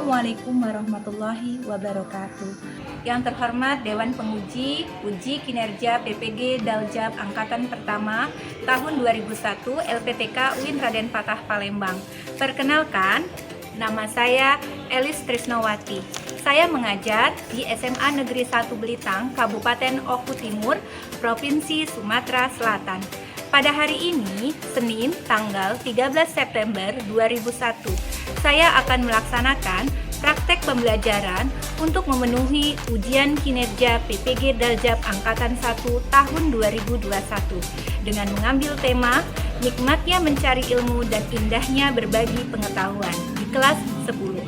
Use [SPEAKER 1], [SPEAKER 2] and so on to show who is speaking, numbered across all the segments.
[SPEAKER 1] Assalamualaikum warahmatullahi wabarakatuh. Yang terhormat Dewan Penguji, Uji Kinerja PPG Daljab Angkatan Pertama tahun 2001 LPTK UIN Raden Patah Palembang. Perkenalkan, nama saya Elis Trisnowati. Saya mengajar di SMA Negeri 1 Belitang, Kabupaten Oku Timur, Provinsi Sumatera Selatan. Pada hari ini, Senin, tanggal 13 September 2001, saya akan melaksanakan praktek pembelajaran untuk memenuhi ujian kinerja PPG Daljab Angkatan 1 tahun 2021 dengan mengambil tema Nikmatnya Mencari Ilmu dan Indahnya Berbagi Pengetahuan di kelas 10.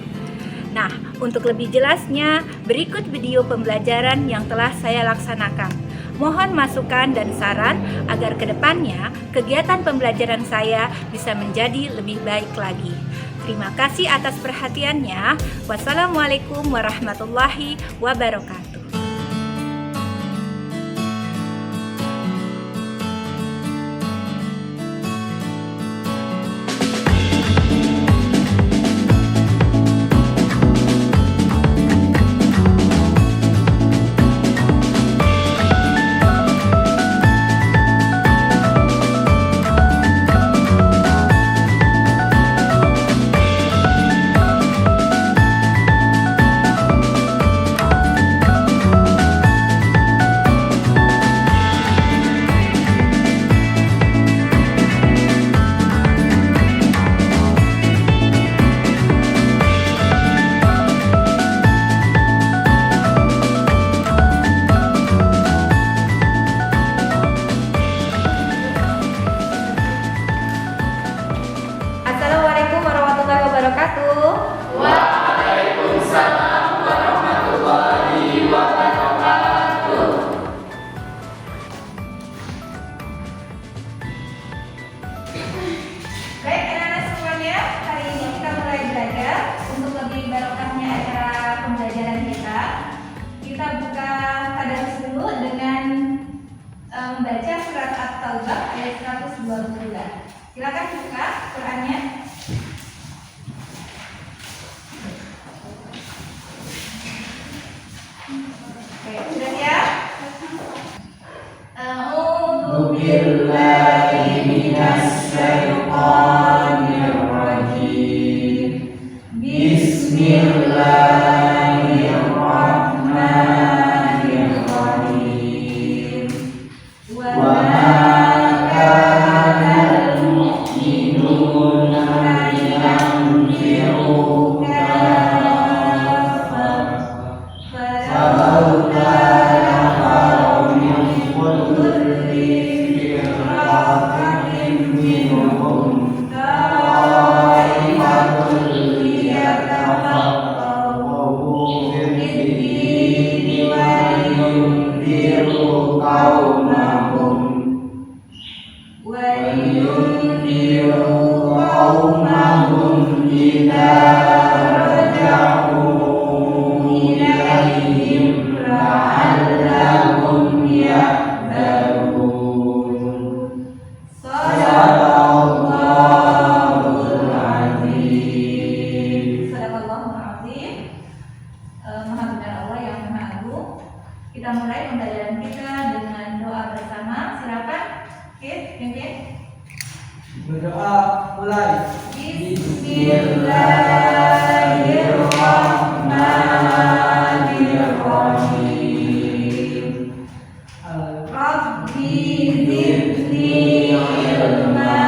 [SPEAKER 1] Nah, untuk lebih jelasnya, berikut video pembelajaran yang telah saya laksanakan. Mohon masukan dan saran agar kedepannya kegiatan pembelajaran saya bisa menjadi lebih baik lagi. Terima kasih atas perhatiannya. Wassalamualaikum warahmatullahi wabarakatuh. Assalamualaikum warahmatullahi wabarakatuh.
[SPEAKER 2] Waalaikumsalam warahmatullahi wabarakatuh.
[SPEAKER 1] Baik anak-anak semuanya, hari ini kita mulai belajar. Untuk lebih barokahnya acara pembelajaran kita, kita buka tadarus dulu dengan membaca surat At-Taubah ayat 122. Silakan buka Qurannya. Oke, sudah ya? A'udzu
[SPEAKER 2] Billahi minas syaitonir rajim. Bismillahirrahmanirrahim. Wa ma kana al-mu'minuna liyanfiru kaffah falau kana khairan min kulli firqatin minhum ta'ifatun liyatafaqahu fid-dini wa liyunziru qaumahum idza raja'u ilaihim la'allahum yahdharun. Sadaqallahul azim.
[SPEAKER 1] Sadaqallahul azim. Maha benar Allah yang Maha Agung. Kita mulai pembelajaran kita dengan doa bersama. Silakan, Kit, pimpin.
[SPEAKER 2] Berdoa mulai. Bismillahirrahmanirrahim. Rabbi zidni ilma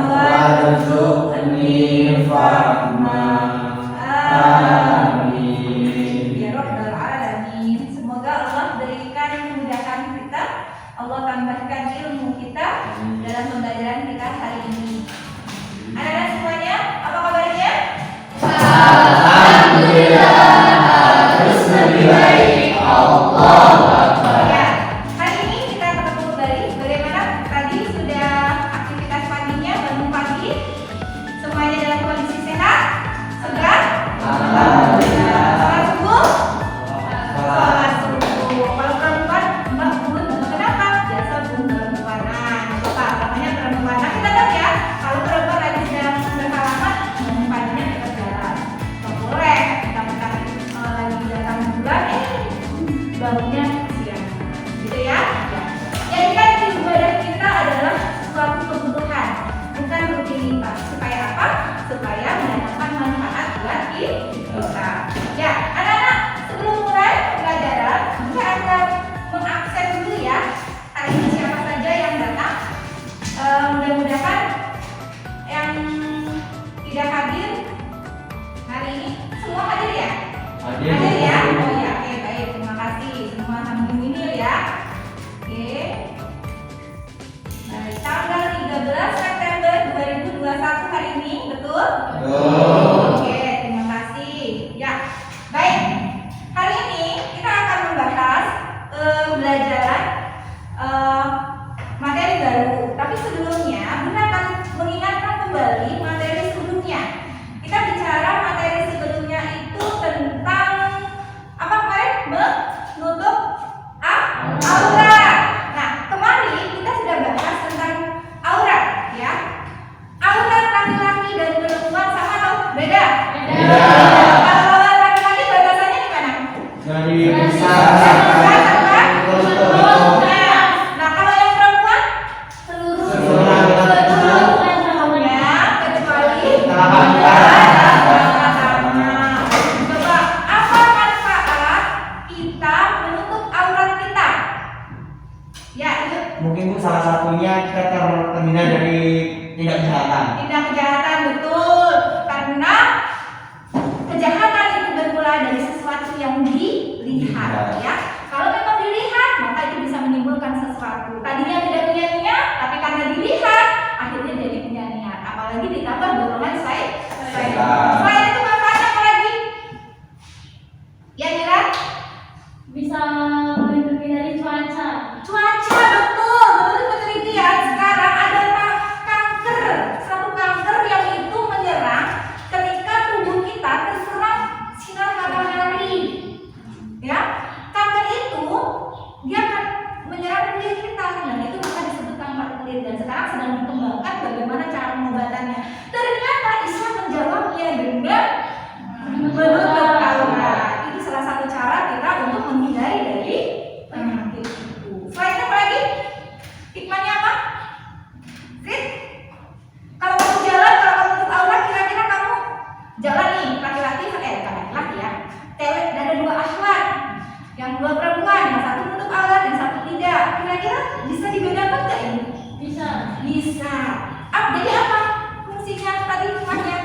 [SPEAKER 2] warzuqni fahma. Amin.
[SPEAKER 1] Ya Rabbal Alamin. Semoga Allah berikan kemudahan kita, Allah tambahkan ilmu kita dalam pembelajaran kita hari ini. Anak-anak semuanya, apa kabarnya? apa? Supaya mendatangkan manfaat buat kita. Ya, anak-anak, sebelum mulai pembelajaran, kita akan mengabsen dulu ya. Hari ini siapa saja yang datang? Mudah-mudahan yang tidak hadir hari ini semua hadir ya? Hadir ya? Oh ya, oke baik, terima kasih semua tamu-tamu ya. Oke. Baik, tanggal 13 September 2021 hari ini, betul? Oke, terima kasih. Ya, baik. Hari ini kita akan membahas pembelajaran materi baru. Tapi sebelumnya, kita akan mengingatkan kembali materi sebelumnya. Kita bicara materi sebelumnya itu tentang apa kemarin? Menutup aurat. Nah, kemarin kita sudah bahas tentang aurat, ya. Aurat laki-laki dan perempuan sama atau beda? Beda. Kalau aurat laki-laki batasannya di mana?
[SPEAKER 2] Dari
[SPEAKER 1] besar sampai tutup. Nah, kalau yang perempuan seluruh ya, kecuali coba apa manfaat kita menutup aurat kita? Ya, itu
[SPEAKER 2] mungkin Bu, salah satunya kita terhindar dari tindak kejahatan.
[SPEAKER 1] tindak kejahatan, betul. Karena kejahatan itu bermula dari sesuatu yang dilihat, ya. Kalau memang dilihat, maka itu bisa menimbulkan sesuatu. Tadinya tidak punya niat, tapi karena dilihat, akhirnya jadi punya niat. Apalagi ditambah dorongan syaitan. Selain itu manfaatnya apa lagi? Ya, Nira?
[SPEAKER 3] Bisa melindungi dari cuaca.
[SPEAKER 1] Cuaca, betul. Menurut penelitian sekarang ada kanker, satu kanker yang itu menyerang ketika tubuh kita terserang sinar matahari. Ya, kanker itu dia akan menyerang kulit kita, dan itu maka disebut kanker kulit. Dan sekarang sedang dikembangkan bagaimana cara pengobatannya. Ternyata Islam menjawabnya dengan menutup aurat. Itu salah satu cara kita untuk menghindari dari penyakit itu. Selain apa lagi? Hikmahnya apa? Fit? Kalau kamu jalan, kalau kamu menutup aurat, kira-kira kamu jalan nih, laki-laki, bukan laki ya. Cewek, dan ada dua akhwat, yang dua perempuan, yang satu menutup aurat, yang satu tidak. Kira-kira bisa dibedakan nggak ini?
[SPEAKER 3] Bisa
[SPEAKER 1] Bisa. Jadi apa fungsinya tadi hikmahnya?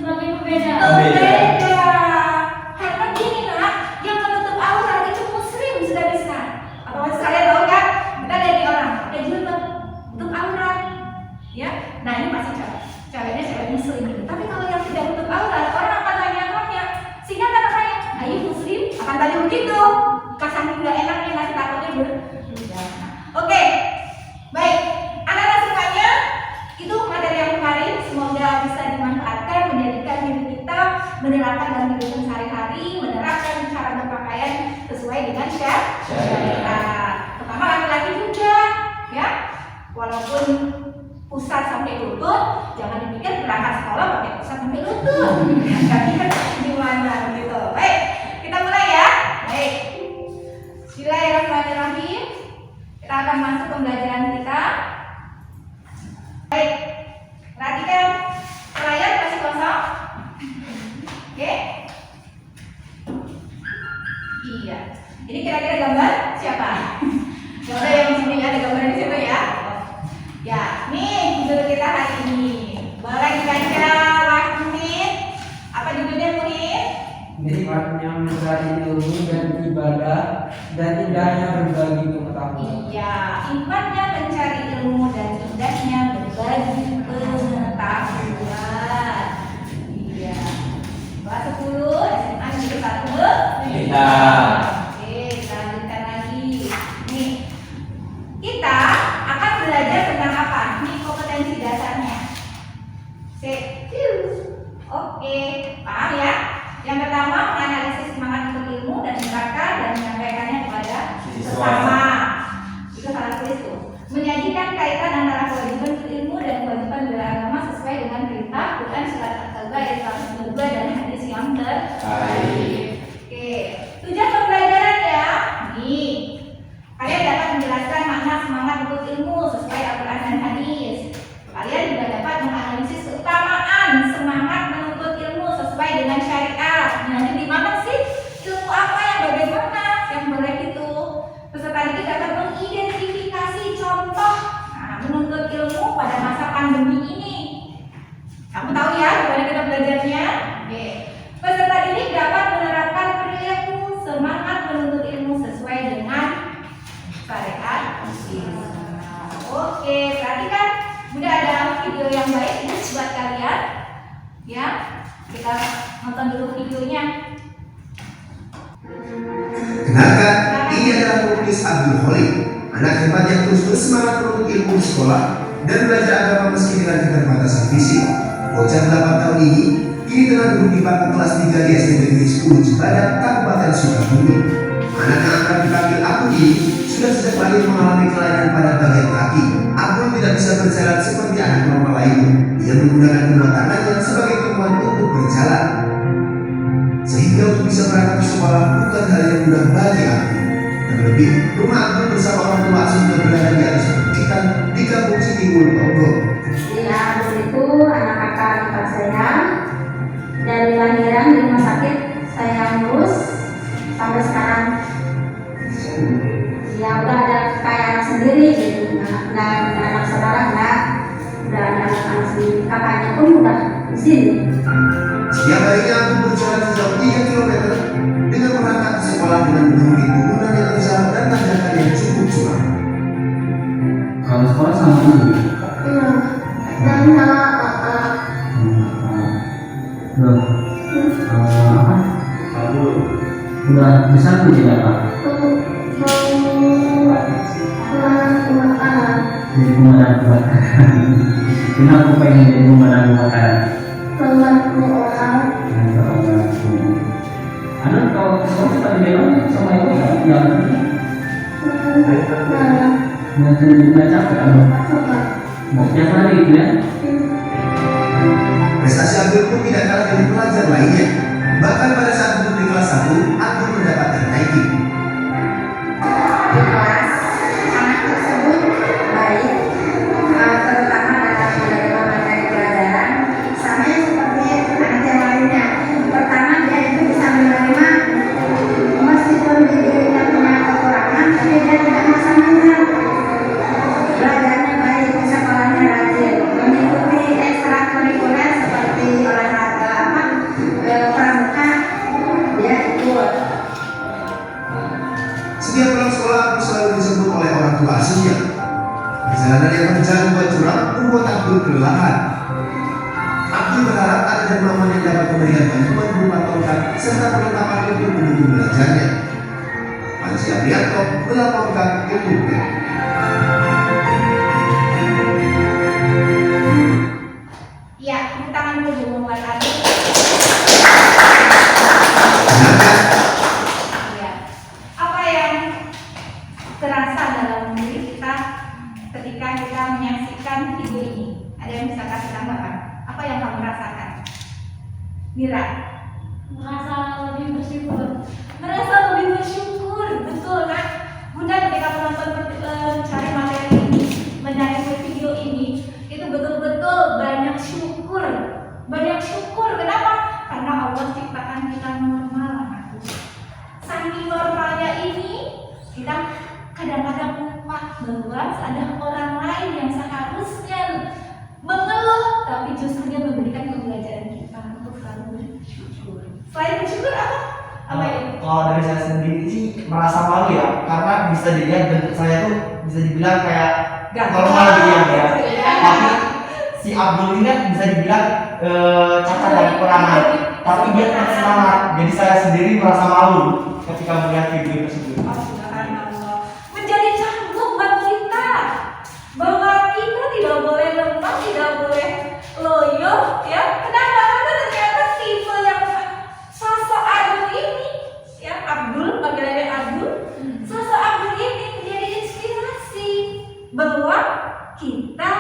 [SPEAKER 3] sebagai pembeda.
[SPEAKER 1] Berbeda. Karena gini nak, yang menutup aurat itu muslim sudah bisa. Apa sekalian tahu kan? Kita dari orang pakai jilbab tutup aurat, ya. Nah ini masih ceweknya cewek muslim. Tapi kalau yang tidak tutup aurat, orang akan tanya-tanya. Sehingga kan tanya, ayo muslim akan tanya begitu. Kasang nggak enaknya nanti takutnya berbeda. Oke, baik. Anak-anak semuanya, itu materi yang kemarin. Semoga bisa dimanfaatkan, menjadikan diri kita menerapkan dalam kehidupan sehari-hari, menerapkan cara berpakaian sesuai dengan syariat. Pertama laki-laki juga, ya. Walaupun pusat sampai lutut, jangan dipikir berangkat sekolah pakai pusat sampai lutut. Tapi kan gimana gitu. Baik, kita mulai ya. Baik. Bismillahirrahmanirrahim. Kita akan masuk pembelajaran kita. Baik, perhatikan layar masih kosong. Oke. Iya. Ini kira-kira gambar siapa? Gambar yang di sini ada gambar di situ ya. Ya, nih judul kita hari ini. Boleh dibaca Muhid? Apa judulnya Muhid?
[SPEAKER 2] Nikmatnya mencari ilmu dan ibadah dan indahnya berbagi pengetahuan.
[SPEAKER 1] Iya, nikmatnya mencari ilmu dan indahnya berbagi pengetahuan. Iya. Kelas 10 SMA Negeri 1.
[SPEAKER 2] Kita.
[SPEAKER 1] Oke, kita lanjutkan lagi. Nih, kita akan belajar tentang apa? Ini kompetensi dasarnya. Oke, paham ya? Yang pertama, menganalisis semangat untuk ilmu dan menerapkan dan menyampaikannya kepada sesama. Itu salah tulis tuh. Menyajikan kaitan antara kewajiban berilmu dan kewajiban beragama sesuai dengan perintah Quran surat At-Taubah ayat 122 dan hadis yang terbaik. Oke, tujuan pembelajaran ya. Nih, kalian dapat menjelaskan makna semangat untuk ilmu sesuai Al-Quran dan hadis. Kalian juga dapat menganalisis keutamaan belajarnya? Oke. Peserta didik dapat menerapkan perilaku semangat menuntut ilmu sesuai dengan syariat Islam. Oke, perhatikan. Bunda ada video yang baik ini buat kalian. Ya, kita nonton dulu videonya.
[SPEAKER 4] Kenalkan, ini adalah penulis Abdul Khalid, anak hebat yang terus bersemangat menuntut ilmu di sekolah dan belajar agama meski dengan keterbatasan fisik. Bocah 8 tahun ini kini tengah duduk di bangku kelas 3 di SD Negeri 10 Cibadak, Kabupaten Sukabumi. Anak yang akan dipanggil Abdul ini sudah sejak lahir mengalami kelainan pada bagian kaki. Abdul tidak bisa berjalan seperti anak normal lainnya. Ia menggunakan kedua tangannya sebagai tumpuan untuk berjalan. Sehingga untuk bisa berangkat ke sekolah bukan hal yang mudah bagi Abdul. Terlebih, rumah Abdul bersama orang tua asuhnya berada di atas perbukitan di Kampung Citimul Tonggok.
[SPEAKER 5] Ya, Abdul itu anak kakak ipar saya. Dari lahiran di rumah sakit saya ngurus sampai sekarang. Ya udah ada kayak anak sendiri gitu, nggak anak saudara nggak, udah ada anak sendiri. Kakaknya pun udah di sini.
[SPEAKER 4] Setiap harinya Abdul berjalan sejauh 3 km dengan berangkat ke sekolah dengan menuruni turunan yang terjal dan tanjakan yang cukup curam.
[SPEAKER 2] Kalau sekolah sama ibu.
[SPEAKER 5] Iya. Dan sama kakak.
[SPEAKER 2] Loh, apa? Abdul udah besar tuh tidak Pak? Jadi pemadam kebakaran. Kenapa pengen jadi pemadam kebakaran? Ada kalau sekolah tadi bilang sama ibu yang nggak capek Abdul. Mau tiap hari gitu ya?
[SPEAKER 4] Prestasi Abdul pun tidak kalah dari pelajar lainnya. Bahkan pada saat duduk di kelas 1, Abdul mendapatkan ranking.
[SPEAKER 5] Di kelas anak tersebut baik, terutama dalam menerima materi pelajaran, sama seperti anak yang lainnya. Pertama dia itu bisa menerima meskipun dirinya punya kekurangan, tapi dia tidak merasa minder. Belajarnya baik, sekolahnya rajin, mengikuti ekstrakurikuler seperti olahraga pramuka, dia ikut.
[SPEAKER 4] Setiap pulang sekolah Abdul selalu disebut oleh orang tua asuhnya. Perjalanan yang terjal buat curam membuat Abdul kelelahan. Abdul berharap ada dermawan yang dapat memberikan bantuan berupa tongkat serta perlengkapan untuk mendukung belajarnya. Panji Aprianto melaporkan untuknya.
[SPEAKER 1] Ya, tepuk tangan dulu buat Abdul.
[SPEAKER 4] Kenalkan,
[SPEAKER 1] Ya. Apa yang terasa dalam diri kita ketika kita menyaksikan video ini? Ada yang bisa kasih tanggapan? Apa yang kamu rasakan? Mira,
[SPEAKER 3] Merasa lebih bersyukur.
[SPEAKER 1] merasa lebih bersyukur, betul kan? Bunda ketika menonton mencari materi ini, mencari video ini, itu betul-betul banyak syukur. Banyak syukur, kenapa? Karena Allah ciptakan kita normal, anakku. Saking normalnya ini, kita kadang-kadang lupa bahwa ada orang lain yang seharusnya mengeluh, tapi justru dia memberikan pembelajaran kita untuk selalu bersyukur. Selain bersyukur apa? Apa itu?
[SPEAKER 6] Kalau dari saya sendiri sih merasa malu ya, karena bisa dilihat bentuk saya tuh bisa dibilang kayak normal gitu ya. Tapi si Abdul ini kan bisa dibilang cacat dan kekurangan, tapi dia tetap semangat. Jadi saya sendiri merasa malu ketika melihat video tersebut.
[SPEAKER 1] Oh, subhanallah. Menjadi cambuk buat kita bahwa kita tidak boleh lemah, tidak boleh loyo, ya. Kenapa? Karena ternyata tipe yang sosok Abdul ini, ya Abdul, panggilannya Abdul, sosok Abdul ini menjadi inspirasi bahwa kita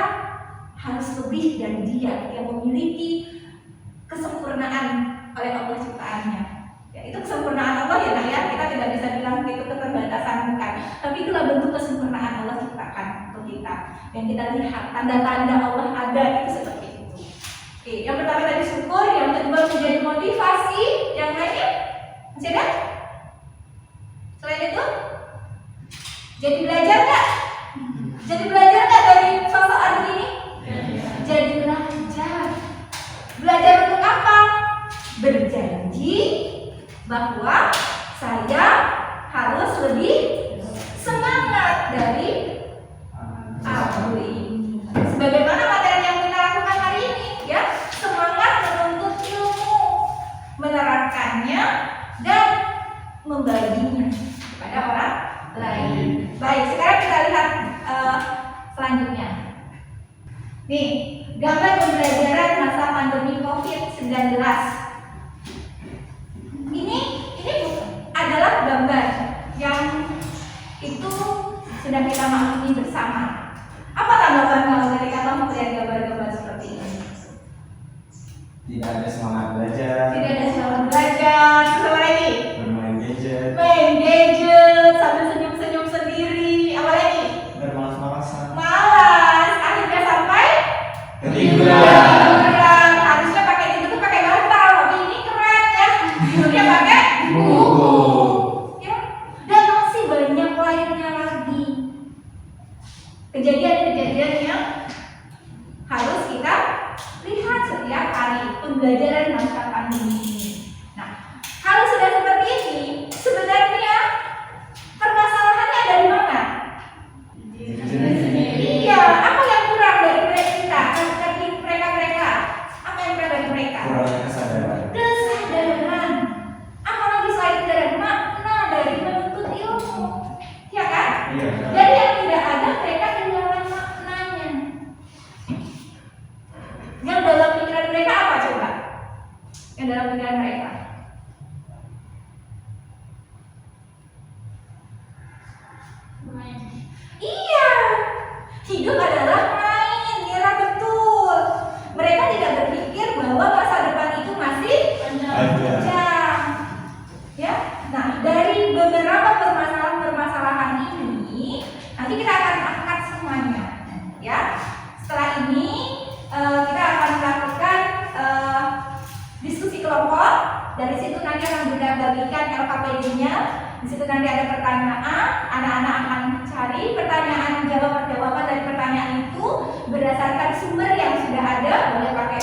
[SPEAKER 1] harus lebih dari dia yang memiliki kesempurnaan oleh Allah ciptaannya. Ya, itu kesempurnaan Allah ya, nak ya. Kita tidak bisa bilang itu keterbatasan, bukan. Tapi itulah bentuk kesempurnaan Allah ciptakan untuk kita. Yang kita lihat tanda-tanda Allah ada itu seperti itu. Oke, yang pertama tadi syukur, yang kedua menjadi motivasi, yang lainnya masih ada? Selain itu, jadi belajar nggak? Jadi belajar nggak dari sosok Abdul ini? Jadi belajar. Belajar untuk apa? berjanji bahwa saya harus lebih semangat dari Abdul ini. Sebagaimana materi yang kita lakukan hari ini, ya, semangat menuntut ilmu, menerapkannya dan membaginya kepada orang lain. Baik, sekarang kita lihat selanjutnya. Nih, gambar pembelajaran masa pandemi COVID-19. Ini adalah gambar yang itu sudah kita maklumi bersama. Apa tanggapan kalau ketika kamu melihat gambar-gambar seperti ini?
[SPEAKER 6] Tidak ada semangat belajar.
[SPEAKER 1] Tidak ada semangat belajar. Terus apa lagi?
[SPEAKER 6] Bermain gadget.
[SPEAKER 1] Main gadget sambil senyum-senyum sendiri. Apa lagi?
[SPEAKER 6] Bermalas-malasan.
[SPEAKER 1] Malas. Akhirnya sampai
[SPEAKER 6] Ketiduran.
[SPEAKER 1] Harusnya pakai tidur tuh pakai bantal, tapi ini keren ya. Tidurnya pakai buku. Ya. Dan masih banyak lainnya lagi. Kejadian-kejadian yang harus kita lihat setiap hari pembelajaran masa pandemi ini. Nah, kalau sudah seperti ini, sebenarnya permasalahannya dari mana? Iya, apa yang kurang dari mereka? Dari mereka? Apa yang kurang dari mereka?
[SPEAKER 6] Kurangnya kesadaran.
[SPEAKER 1] Kesadaran. Apalagi selain dari makna dari menuntut ilmu, ya kan?
[SPEAKER 6] Iya.
[SPEAKER 1] Jadi yang tidak ada mereka kehilangan maknanya. Yang dalam pikiran mereka apa coba? Yang dalam pikiran mereka? Iya, hidup adalah main, Mira, betul. Mereka tidak berpikir bahwa masa depan itu masih panjang. Ya, nah dari beberapa permasalahan ini, nanti kita akan angkat semuanya. Ya, setelah ini kita akan melakukan diskusi kelompok. Dari situ nanti akan Bunda bagikan LKPD-nya. Di situ nanti ada pertanyaan, anak-anak akan cari pertanyaan, jawaban dari pertanyaan itu berdasarkan sumber yang sudah ada. Boleh pakai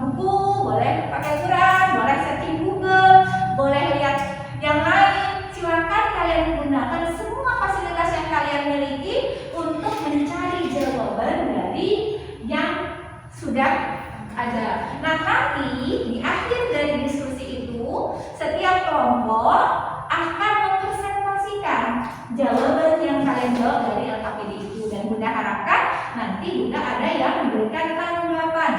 [SPEAKER 1] buku, boleh pakai Quran, boleh searching Google, boleh lihat yang lain. Silakan kalian gunakan semua fasilitas yang kalian miliki untuk mencari jawaban dari yang sudah ada. Nah, nanti di akhir dari diskusi itu, setiap kelompok akan mempresentasikan jawaban yang kalian jawab dari LKPD itu, dan Bunda harapkan nanti Bunda ada yang memberikan tanggapan,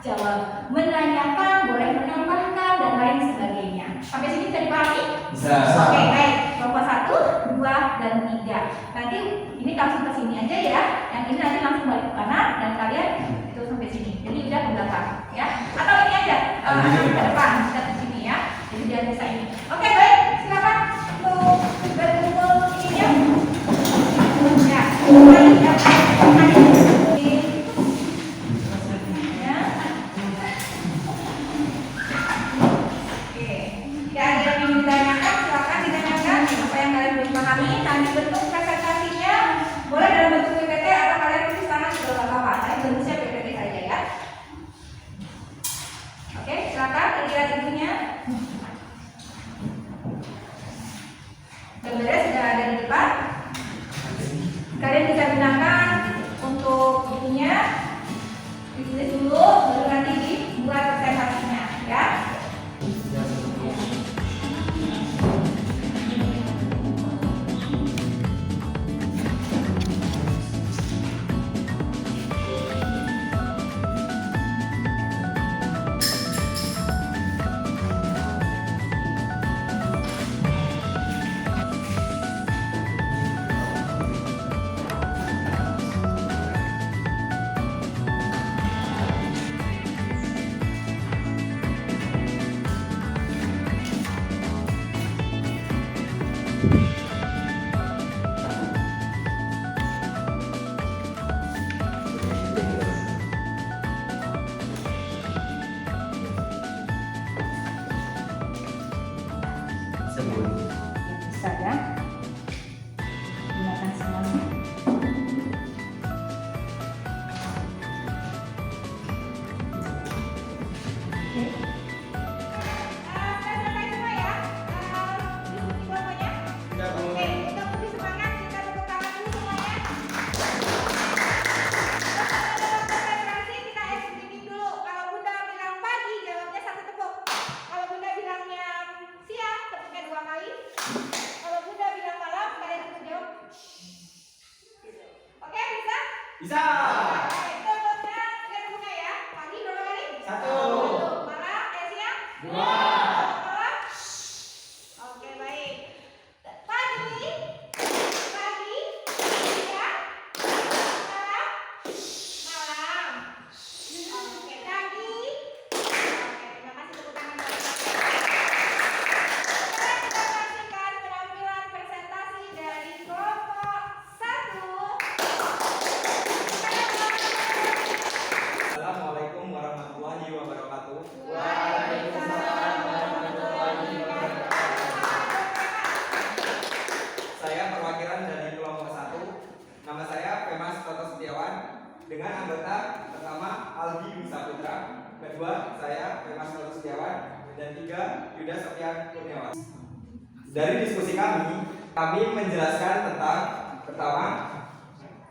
[SPEAKER 1] jawab, menanyakan, boleh menambahkan dan lain sebagainya. Sampai sini bisa dipahami?
[SPEAKER 6] Bisa.
[SPEAKER 1] Oke, baik. Kelompok 1, 2, dan 3. Nanti ini langsung ke sini aja ya. Yang ini nanti langsung balik ke kanan dan kalian itu sampai sini. Jadi udah ke belakang ya. Atau ini aja. Ke depan, kita ke sini ya. Jadi biar bisa ini. Oke, baik. Silakan untuk berkumpul ini ya. Ya. Baik, ya. Ya. Oke. Tidak ada yang ingin ditanyakan, silakan ditanyakan apa yang kalian belum pahami. Nanti bentuk presentasinya boleh dalam bentuk PPT atau kalian tulis tangan juga nggak apa-apa. Saya bentuknya PPT saja ya. Oke, silakan dilihat ibunya. Gambarnya sudah ada di depan. Kalian bisa gunakan untuk bukunya. Ditulis dulu, baru nanti dibuat presentasinya ya.
[SPEAKER 6] Satu.
[SPEAKER 1] Malah, siang?
[SPEAKER 6] 2.
[SPEAKER 1] Oke, baik. Pagi, siang, malam, malam. Oke, pagi. Oke, terima kasih tepuk tangan buat sekarang kita saksikan penampilan presentasi dari kelompok 1.
[SPEAKER 7] Assalamualaikum warahmatullahi wabarakatuh. Saya perwakilan dari kelompok 1. Nama saya Pemas Toto Setiawan dengan anggota pertama Aldi Wisaputra, kedua saya Pemas Toto Setiawan, dan 3 Yuda Sofian Kurniawan. Dari diskusi kami menjelaskan tentang pertama,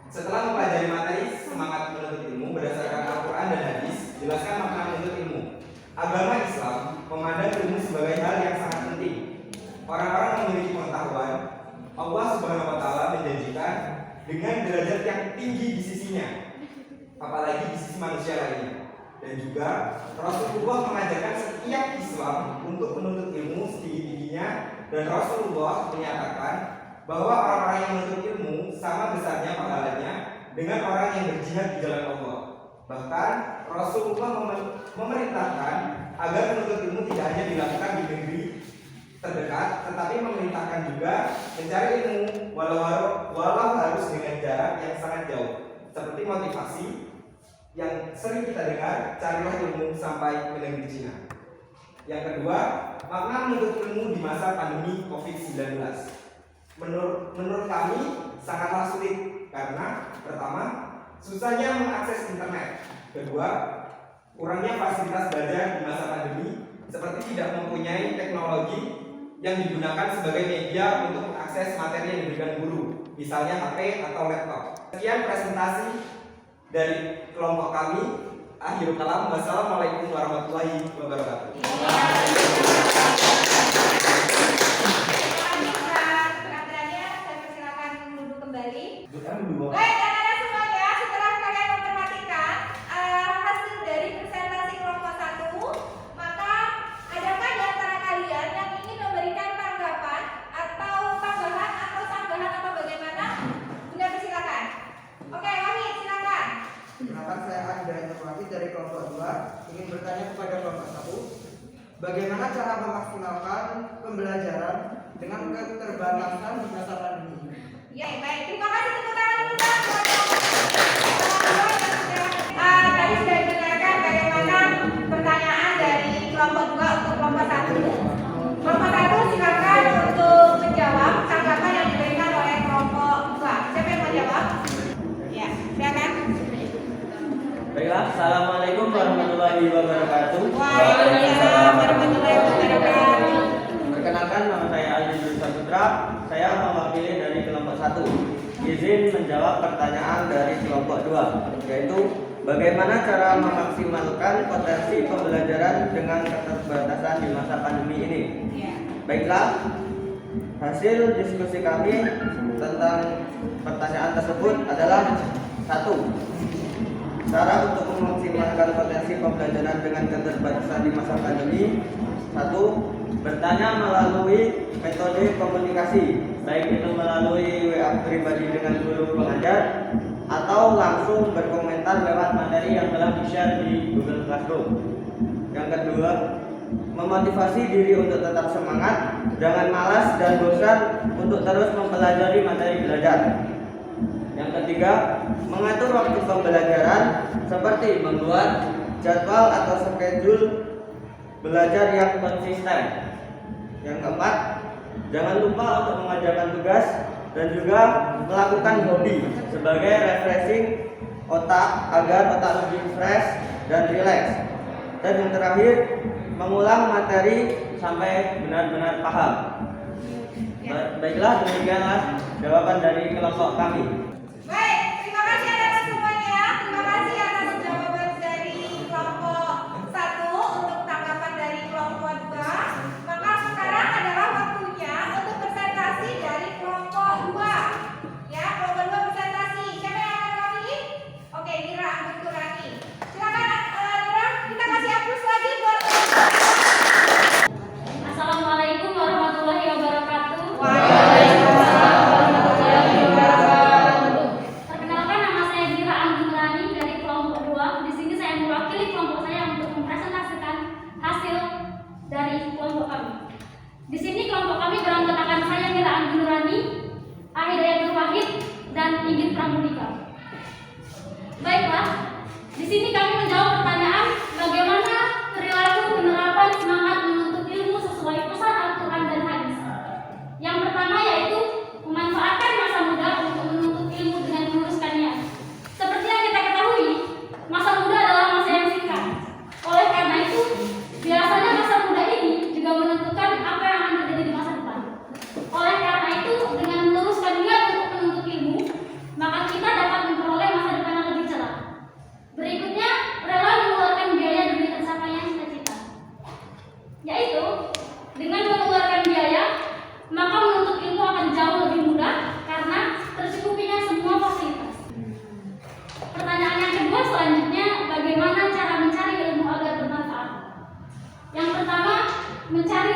[SPEAKER 7] setelah mempelajari materi semangat menuntut ilmu berdasarkan Al-Quran dan Hadis, jelaskan makna menuntut ilmu. Agama Islam memandang ilmu sebagai hal yang sangat penting. Orang-orang yang memiliki pengetahuan, Allah Subhanahu wa Ta'ala menjanjikan dengan derajat yang tinggi di sisinya, apalagi di sisi manusia lainnya. Dan juga Rasulullah mengajarkan setiap Islam untuk menuntut ilmu setinggi-tingginya, dan Rasulullah menyatakan bahwa orang-orang yang menuntut ilmu sama besarnya pahalanya dengan orang yang berjihad di jalan Allah. Bahkan Rasulullah memerintahkan agar menuntut ilmu tidak hanya dilakukan di negeri terdekat, tetapi memerintahkan juga mencari ilmu walau harus dengan jarak yang sangat jauh. Seperti motivasi yang sering kita dengar, carilah ilmu sampai ke negeri Cina. Yang kedua, makna menuntut ilmu di masa pandemi COVID-19. Menurut kami sangatlah sulit karena pertama, susahnya mengakses internet. Kedua, kurangnya fasilitas belajar di masa pandemi seperti tidak mempunyai teknologi yang digunakan sebagai media untuk mengakses materi yang diberikan guru, misalnya HP atau laptop. Sekian presentasi dari kelompok kami. Akhirul kalam, wassalamualaikum warahmatullahi wabarakatuh.
[SPEAKER 1] Baik, anak-anak semuanya, setelah kalian memperhatikan hasil dari presentasi kelompok 1, maka adakah di antara kalian yang ingin memberikan tanggapan atau tambahan atau sanggahan atau bagaimana? Bunda persilakan. Oke, Wahid, silakan.
[SPEAKER 2] Perkenalkan, saya Anda Wahid dari kelompok 2 ingin bertanya kepada kelompok 1, bagaimana cara memaksimalkan pembelajaran dengan keterbatasan di masa pandemi?
[SPEAKER 1] Ya, baik. Terima kasih, tepuk tangan dulu buat tadi sudah didengarkan bagaimana pertanyaan dari kelompok 2 untuk kelompok 1. Kelompok 1 silakan untuk menjawab tanggapan yang diberikan oleh kelompok 2. Siapa yang mau jawab? Ya, silakan.
[SPEAKER 8] Baiklah, assalamualaikum warahmatullahi wabarakatuh.
[SPEAKER 1] Waalaikumsalam warahmatullahi wabarakatuh.
[SPEAKER 8] Perkenalkan, nama saya Aldi Wisaputra. Saya mewakili dari kelompok 1. Izin menjawab pertanyaan dari kelompok 2, yaitu bagaimana cara memaksimalkan potensi pembelajaran dengan keterbatasan di masa pandemi ini. Baiklah, hasil diskusi kami tentang pertanyaan tersebut adalah 1. Cara untuk memaksimalkan potensi pembelajaran dengan keterbatasan di masa pandemi. 1. Bertanya melalui metode komunikasi, baik itu melalui WA pribadi dengan guru pengajar atau langsung berkomentar lewat materi yang telah di-share di Google Classroom. Yang kedua, memotivasi diri untuk tetap semangat, jangan malas dan bosan untuk terus mempelajari materi belajar. Yang ketiga, mengatur waktu pembelajaran seperti membuat jadwal atau schedule belajar yang konsisten. Yang keempat, jangan lupa untuk mengerjakan tugas dan juga melakukan hobi sebagai refreshing otak agar otak lebih fresh dan rileks. Dan yang terakhir, mengulang materi sampai benar-benar paham. Baiklah, demikianlah jawaban dari kelompok kami.
[SPEAKER 1] Baik, terima kasih anak-anak semuanya. Terima kasih atas jawaban dari kelompok 1 untuk tanggapan dari kelompok 2. Maka sekarang adalah waktunya untuk presentasi dari kelompok 2. Ya, kelompok 2 presentasi. Siapa yang akan kami? Oke, Nira Anggun Kurani. Silakan Nira, kita kasih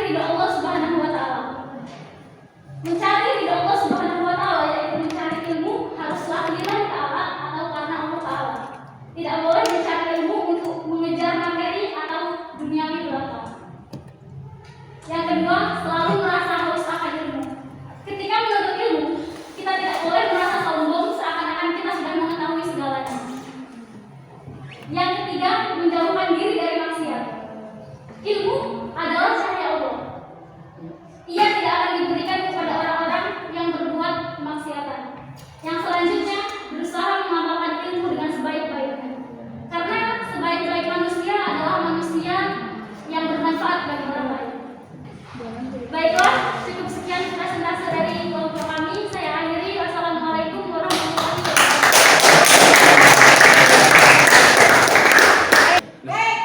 [SPEAKER 3] ridha Allah Subhanahu wa taala. Mencari ridha Allah Subhanahu wa taala yaitu mencari ilmu haruslah lillahi taala atau karena Allah taala. Tidak boleh mencari ilmu untuk mengejar materi atau duniawi belaka. Yang kedua, selalu merasa haus akan ilmu. Ketika menuntut ilmu, kita tidak boleh merasa sombong seakan-akan kita sudah mengetahui segalanya. Yang ketiga, menjauhkan diri dari maksiat. Ilmu adalah cahaya Allah. Ia tidak akan diberikan kepada orang-orang yang berbuat kemaksiatan. Yang selanjutnya, berusaha mengamalkan ilmu dengan sebaik-baiknya. Karena sebaik-baik manusia adalah manusia yang bermanfaat bagi orang lain. Baiklah, cukup sekian presentasi dari kelompok kami. Saya akhiri. Wassalamualaikum warahmatullahi wabarakatuh.
[SPEAKER 1] Baik,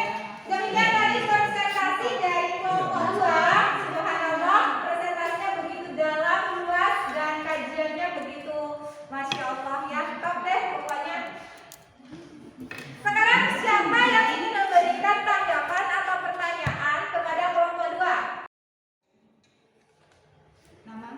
[SPEAKER 1] demikian tadi presentasi dari kelompok 2. Subhanallah, presentasinya begitu dalam, luas, dan kajiannya begitu Masya Allah ya. Top deh pokoknya. Sekarang siapa yang ingin memberikan tanggapan atau pertanyaan kepada kelompok 2? Nama?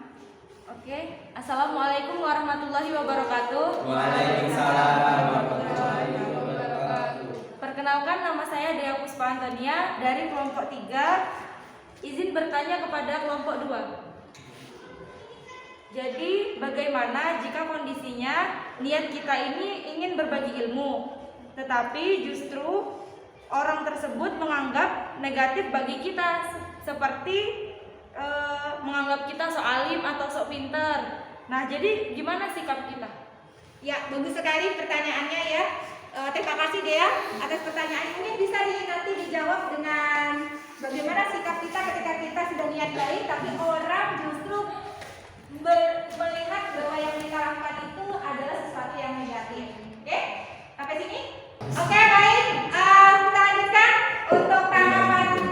[SPEAKER 1] Oke. Assalamualaikum warahmatullahi wabarakatuh.
[SPEAKER 7] Waalaikumsalam warahmatullahi wabarakatuh.
[SPEAKER 1] Perkenalkan, nama saya Dea Puspa Antonia dari kelompok 3. Izin bertanya kepada kelompok 2. Jadi, bagaimana jika kondisinya niat kita ini ingin berbagi ilmu, tetapi justru orang tersebut menganggap negatif bagi kita, seperti menganggap kita sok alim atau sok pinter. Nah, jadi gimana sikap kita? Ya, bagus sekali pertanyaannya ya. Terima kasih Dea atas pertanyaan ini. Bisa nanti dijawab dengan bagaimana sikap kita ketika kita sudah niat baik, tapi orang justru melihat bahwa yang kita lakukan itu adalah sesuatu yang negatif. Oke? Sampai sini? Oke, baik. Kita lanjutkan untuk tanggapan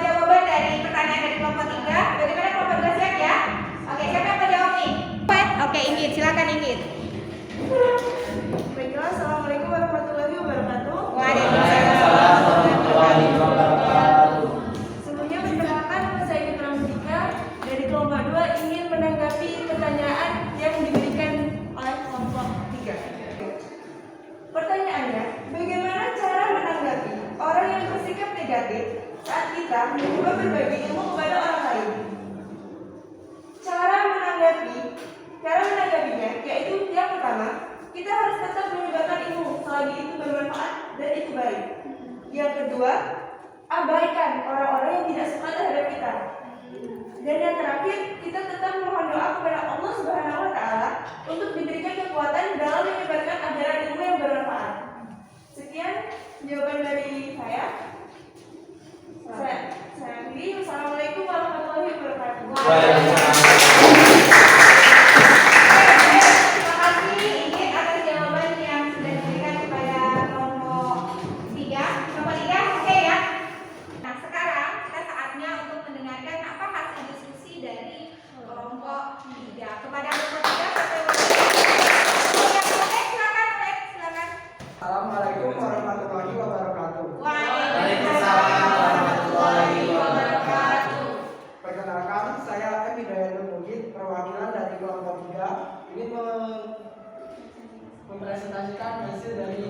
[SPEAKER 1] jawaban dari pertanyaan dari kelompok 3. Bagaimana kelompok 2 siap ya? Oke, siapa yang mau jawab nih? Oke, Ingrid, silakan Ingrid.
[SPEAKER 9] Baiklah, assalamualaikum warahmatullahi wabarakatuh.
[SPEAKER 1] Waalaikumsalam
[SPEAKER 6] warahmatullahi wabarakatuh.
[SPEAKER 9] Sebelumnya perkenalkan, saya Ingrid Pramudika dari kelompok 2 ingin menanggapi pertanyaan yang diberikan oleh kelompok 3. Pertanyaannya, bagaimana cara menanggapi orang yang bersikap negatif saat kita mencoba berbagi ilmu kepada orang lain? Cara menanggapinya yaitu yang pertama, kita harus tetap menyebarkan ilmu selagi itu bermanfaat dan itu baik. Yang kedua, abaikan orang-orang yang tidak suka terhadap kita. Dan yang terakhir, kita tetap mohon doa kepada Allah Subhanahu wa taala untuk diberikan kekuatan dalam menyebarkan ajaran ilmu yang bermanfaat. Sekian jawaban dari saya. Saya akhiri. Wassalamualaikum warahmatullahi wabarakatuh.
[SPEAKER 1] Terima kasih Ingrid atas jawaban yang sudah diberikan kepada kelompok 3. Kelompok 3, oke ya. Nah, sekarang kita saatnya untuk mendengarkan apa hasil diskusi dari kelompok 3. Kepada kelompok 3, silakan.
[SPEAKER 2] Assalamualaikum warahmatullahi wabarakatuh.
[SPEAKER 1] Waalaikumsalam warahmatullahi wabarakatuh.
[SPEAKER 2] Perkenalkan, saya Emi Dayatul Mujid, perwakilan dari kelompok 3, ingin mempresentasikan hasil dari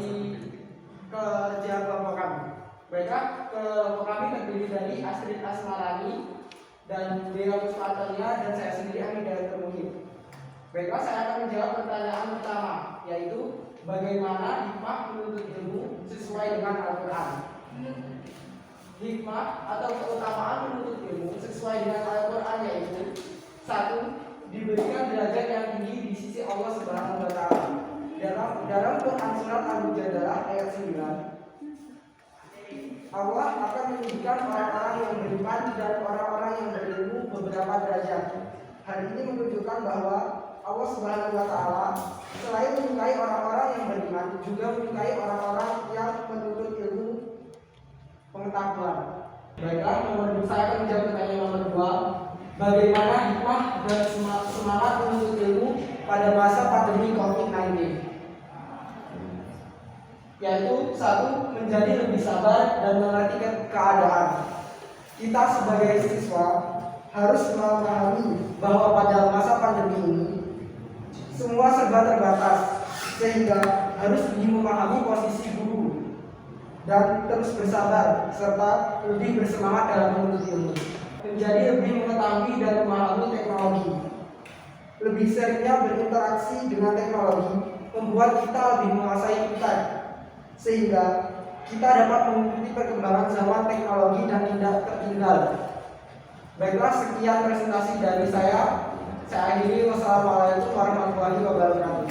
[SPEAKER 2] kerja kelompok kami. Baiklah, kelompok kami terdiri dari Astrid Asmarani dan Dea Puspa Antonia dan saya sendiri Emi Dayatul Mujid. Baiklah, saya akan menjawab pertanyaan pertama, yaitu bagaimana hikmah menuntut ilmu sesuai dengan Al-Quran. Hikmah atau keutamaan menuntut ilmu sesuai dengan Al-Quran yaitu 1. Diberikan derajat yang tinggi di sisi Allah Subhanahu wa taala. Dalam Quran surat Al-Mujadalah ayat 9, Allah akan menunjukkan orang-orang yang beriman dan orang-orang yang berilmu beberapa derajat. Hal ini menunjukkan bahwa Allah Subhanahu wa taala selain menyukai orang-orang yang beriman, juga menyukai orang-orang yang menuntut ilmu pengetahuan. Baiklah, saya akan menjawab pertanyaan nomor 2. Bagaimana hikmah dan semangat menuntut ilmu pada masa pandemi COVID-19? Yaitu 1. Menjadi lebih sabar dan mengerti keadaan. kita sebagai siswa harus memahami bahwa pada masa pandemi ini semua serba terbatas, sehingga harus lebih memahami posisi guru dan terus bersabar serta lebih bersemangat dalam menuntut ilmu. Menjadi lebih mengetahui dan memahami teknologi. Lebih seringnya berinteraksi dengan teknologi membuat kita lebih menguasai IPTEK, sehingga kita dapat mengikuti perkembangan zaman teknologi dan tidak tertinggal. Baiklah, sekian presentasi dari saya. Saya akhiri. Wassalamualaikum warahmatullahi wabarakatuh.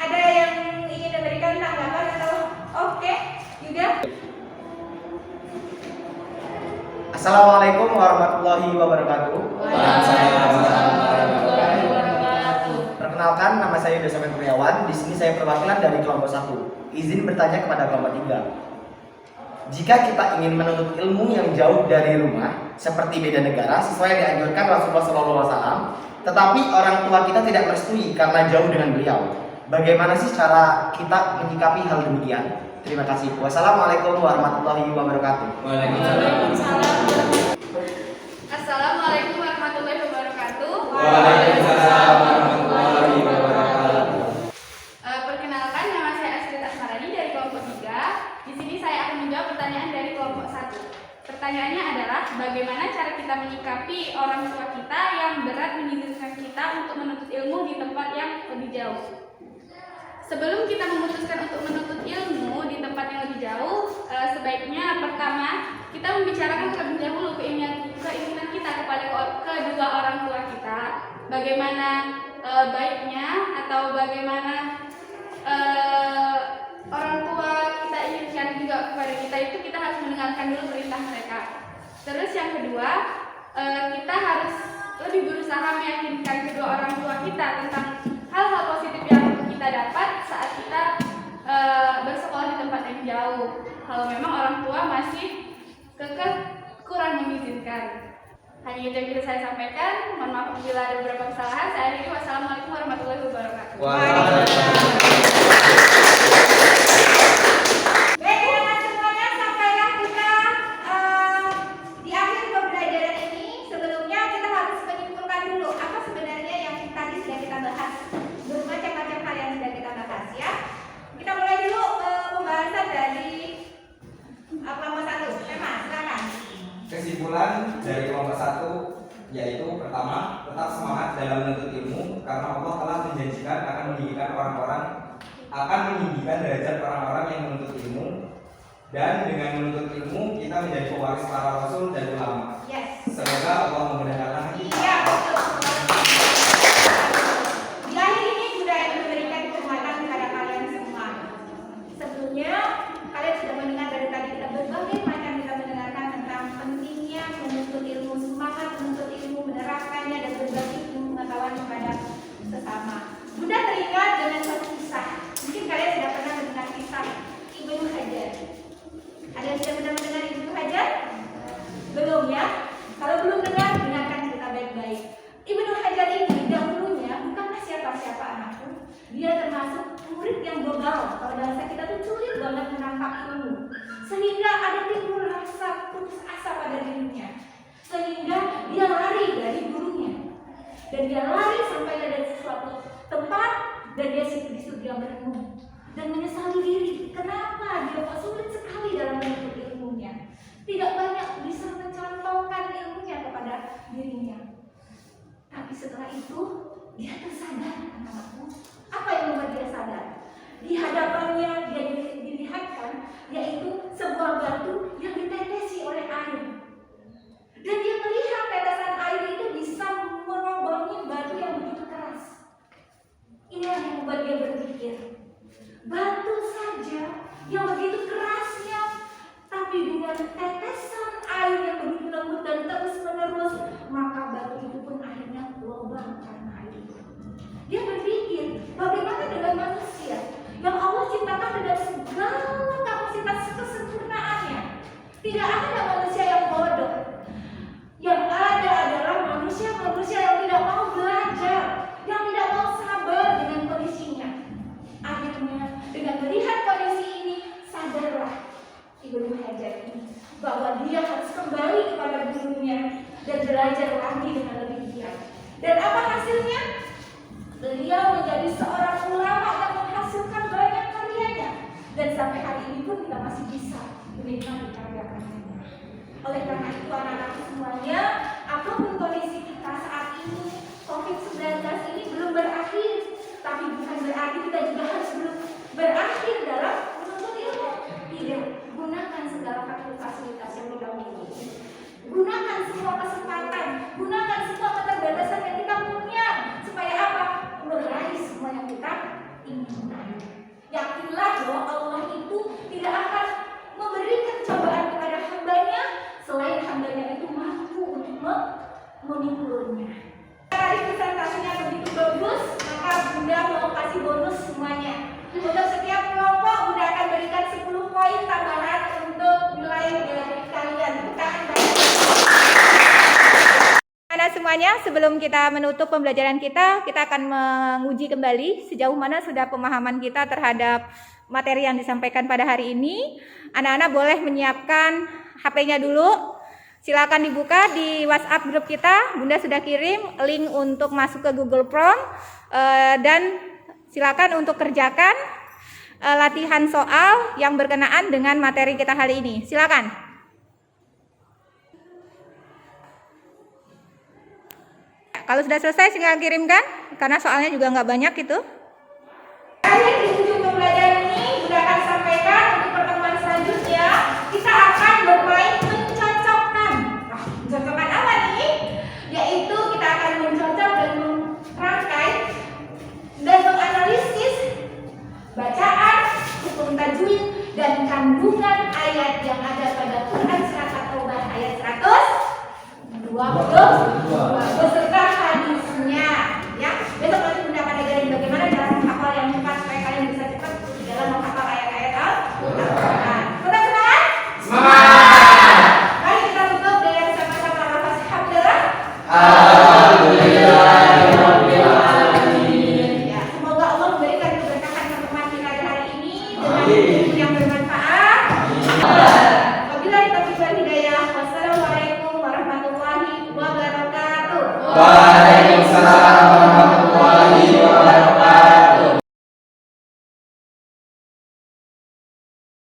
[SPEAKER 1] Ada yang ingin memberikan tanggapan atau oke? Yuda?
[SPEAKER 6] Assalamualaikum warahmatullahi wabarakatuh. Perkenalkan, nama saya Yuda Samen Kurniawan. Di sini saya perwakilan dari kelompok 1. Izin bertanya kepada kelompok 3. Jika kita ingin menuntut ilmu yang jauh dari rumah, seperti beda negara, sesuai yang dianjurkan Rasulullah SAW, tetapi orang tua kita tidak merestui karena jauh dengan beliau, bagaimana sih cara kita menyikapi hal demikian? Terima kasih. Wassalamualaikum warahmatullahi wabarakatuh.
[SPEAKER 3] Assalamualaikum warahmatullahi wabarakatuh.
[SPEAKER 7] Waalaikumsalam warahmatullahi wabarakatuh.
[SPEAKER 3] Perkenalkan, nama saya Astrid Asmarani dari kelompok 3. Di sini saya akan menjawab pertanyaan dari kelompok 1. Pertanyaannya adalah bagaimana cara kita menyikapi orang tua kita yang berat mengizinkan kita untuk menuntut ilmu di tempat yang lebih jauh. Sebelum kita memutuskan untuk menuntut ilmu di tempat yang lebih jauh, sebaiknya pertama kita membicarakan terlebih dahulu keinginan kita kepada kedua orang tua kita. Bagaimana baiknya atau bagaimana orang tua kita inginkan juga kepada kita itu, kita harus mendengarkan dulu perintah mereka. Terus yang kedua, kita harus lebih berusaha meyakinkan kedua orang tua kita tentang hal-hal positif yang kita dapat saat kita bersekolah di tempat yang jauh. Kalau memang orang tua masih kurang mengizinkan. Hanya itu yang bisa saya sampaikan. Mohon maaf bila ada beberapa kesalahan. Saya akhiri. Wassalamualaikum warahmatullahi wabarakatuh.
[SPEAKER 1] Baik, teman-teman semuanya, sampailah kita di akhir pembelajaran ini. Sebelumnya kita harus menyimpulkan dulu apa sebenarnya yang tadi sudah kita bahas. Bermacam-macam hal yang sudah kita bahas ya. Kita mulai dulu pembahasan dari kelompok 1. Tema, silakan.
[SPEAKER 7] Kesimpulan dari kelompok 1 yaitu pertama, tetap semangat dalam menuntut ilmu karena Allah telah menjanjikan akan meninggikan derajat orang-orang yang menuntut ilmu, dan dengan menuntut ilmu kita menjadi pewaris para rasul dan ulama.
[SPEAKER 1] Yes.
[SPEAKER 7] Semoga Allah memudahkan kita.
[SPEAKER 1] Iya, betul. Di akhir ini sudah memberikan kekuatan kepada kalian semua. Sebelumnya kalian sudah mendengar dari tadi kita berbagai macam kita mendengarkan tentang pentingnya menuntut ilmu, semangat menuntut ilmu, menerapkannya dan berbagi pengetahuan kepada sesama. Bunda teringat dengan satu kisah. Mungkin kalian sudah pernah mendengar kisah Ibnu Hajar. Ada yang sudah pernah mendengar Ibnu Hajar? Belum ya? Kalau belum dengar, dengarkan cerita baik-baik. Ibnu Hajar ini dahulunya bukanlah siapa-siapa anakku. Dia termasuk murid yang begal. Kalau bahasa kita tuh sulit banget menangkap ilmu. Sehingga ada timbul rasa putus asa pada dirinya. Sehingga dia lari dari gurunya. Dan dia lari sampai ada sesuatu tempat dan dia di situ dia merenung dan menyesali diri. Kenapa dia kok sulit sekali dalam menuntut ilmunya? Tidak banyak bisa mencontohkan ilmunya kepada dirinya. Tapi setelah itu dia tersadar, anak-anakku. Apa yang membuat dia sadar? Di hadapannya dia dilihatkan yaitu sebuah batu yang ditetesi oleh air. Dan dia melihat tetesan air itu bisa merobohkan batu yang begitu keras. Inilah yang membuat dia berpikir, batu saja yang begitu kerasnya, tapi dengan tetesan air yang begitu lembut dan terus menerus, maka batu itu pun akhirnya lubang karena air itu. Dia berpikir, bagaimana dengan manusia yang Allah ciptakan dengan segala kapasitas kesempurnaannya? Tidak ada manusia yang bodoh. Yang ada adalah manusia-manusia yang tidak mau belajar, yang tidak mau sabar dengan kondisinya. Akhirnya dengan melihat kondisi ini, sadarlah Ibnu Hajar bahwa dia harus kembali kepada gurunya dan belajar lagi dengan lebih giat. Dan apa hasilnya? Beliau menjadi seorang ulama yang menghasilkan banyak karyanya, dan sampai hari ini pun kita masih bisa menikmati karya-karyanya. Oleh karena itu anak-anak semuanya, apapun kondisi kita saat ini, COVID-19 ini belum berakhir, tapi bukan berarti kita juga harus belum berakhir dalam menuntut ilmu. Tidak, gunakan segala fasilitas yang kita miliki. Gunakan semua kesempatan, gunakan semua keterbatasan yang kita punya, supaya apa? Meraih semua yang kita inginkan. Yakinlah bahwa Allah itu tidak akan memberikan cobaan kepada hambanya selain hambanya itu mampu untuk memikulnya. Karena presentasinya begitu bagus, maka Bunda mau kasih bonus semuanya. Untuk setiap kelompok Bunda akan berikan 10 poin tambahan untuk nilai dari kalian. Anak semuanya, sebelum kita menutup pembelajaran kita akan menguji kembali sejauh mana sudah pemahaman kita terhadap materi yang disampaikan pada hari ini. Anak-anak boleh menyiapkan HP-nya dulu. Silakan dibuka di WhatsApp grup kita. Bunda sudah kirim link untuk masuk ke Google Chrome, dan silakan untuk kerjakan latihan soal yang berkenaan dengan materi kita hari ini. Silakan. Kalau sudah selesai silakan kirimkan, karena soalnya juga nggak banyak itu. Akhir di ujung pembelajaran ini Bunda akan sampaikan untuk pertemuan selanjutnya kita akan bermain mencocokkan. Mencocokkan apa nih? Yaitu kita akan mencocok dan merangkai dan menganalisis bacaan, hukum tajwid, dan kandungan ayat yang ada pada Quran Surat At-Taubah ayat 122 beserta hadisnya. Ya, besok nanti Bunda akan ajarin bagaimana cara menghafal yang cepat supaya kalian bisa cepat dalam menghafal ayat-ayat Al-Quran. Sudah semangat? Semangat! Mari kita tutup dengan sama-sama lafaz hamdalah. Ya, semoga Allah memberikan keberkahan pertemuan kita hari ini dengan ilmu yang bermanfaat. Wabillahi taufiq wal hidayah. Wassalamualaikum warahmatullahi wabarakatuh.
[SPEAKER 7] Waalaikumsalam.